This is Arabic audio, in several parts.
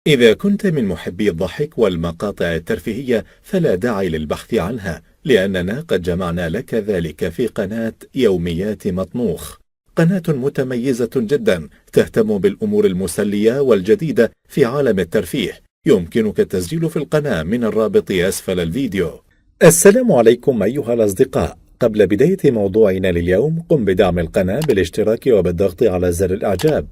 إذا كنت من محبي الضحك والمقاطع الترفيهية فلا داعي للبحث عنها، لأننا قد جمعنا لك ذلك في قناة يوميات مطنوخ. قناة متميزة جدا تهتم بالأمور المسلية والجديدة في عالم الترفيه. يمكنك التسجيل في القناة من الرابط أسفل الفيديو. السلام عليكم أيها الأصدقاء. قبل بداية موضوعنا لليوم قم بدعم القناة بالاشتراك وبالضغط على زر الإعجاب.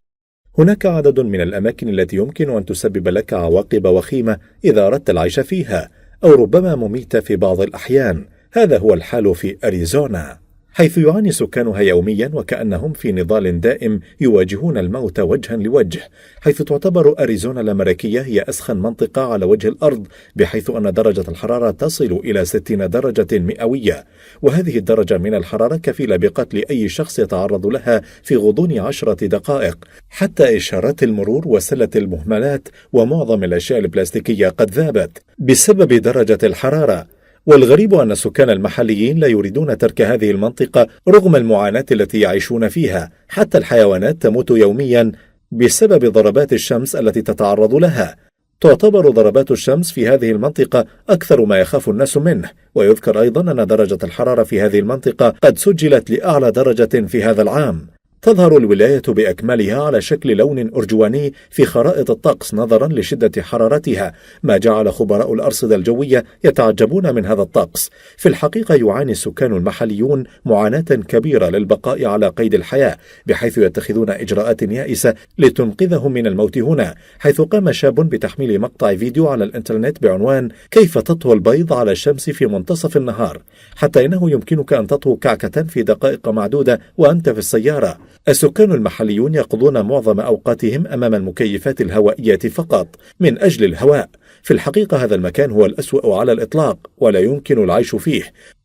هناك عدد من الأماكن التي يمكن أن تسبب لك عواقب وخيمة إذا أردت العيش فيها، أو ربما مميتة في بعض الأحيان. هذا هو الحال في أريزونا، حيث يعاني سكانها يوميا وكأنهم في نضال دائم يواجهون الموت وجها لوجه، حيث تعتبر أريزونا الأمريكية هي أسخن منطقة على وجه الأرض، بحيث أن درجة الحرارة تصل إلى 60 درجة مئوية، وهذه الدرجة من الحرارة كفيلة بقتل أي شخص يتعرض لها في غضون 10 دقائق. حتى إشارات المرور وسلة المهملات ومعظم الأشياء البلاستيكية قد ذابت بسبب درجة الحرارة. والغريب أن السكان المحليين لا يريدون ترك هذه المنطقة رغم المعاناة التي يعيشون فيها. حتى الحيوانات تموت يوميا بسبب ضربات الشمس التي تتعرض لها. تعتبر ضربات الشمس في هذه المنطقة أكثر ما يخاف الناس منه، ويذكر أيضا أن درجة الحرارة في هذه المنطقة قد سجلت لأعلى درجة في هذا العام. تظهر الولاية بأكملها على شكل لون أرجواني في خرائط الطقس نظرا لشدة حرارتها، ما جعل خبراء الأرصدة الجوية يتعجبون من هذا الطقس. في الحقيقة يعاني السكان المحليون معاناة كبيرة للبقاء على قيد الحياة، بحيث يتخذون إجراءات يائسة لتنقذهم من الموت هنا، حيث قام شاب بتحميل مقطع فيديو على الإنترنت بعنوان كيف تطهو البيض على الشمس في منتصف النهار، حتى إنه يمكنك أن تطهو كعكة في دقائق معدودة وأنت في السيارة. السكان المحليون يقضون معظم أوقاتهم أمام المكيفات الهوائية فقط من أجل الهواء. في الحقيقة هذا المكان هو الأسوأ على الإطلاق ولا يمكن العيش فيه.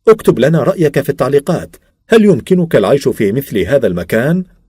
اكتب لنا رأيك في التعليقات. هل يمكنك العيش في مثل هذا المكان؟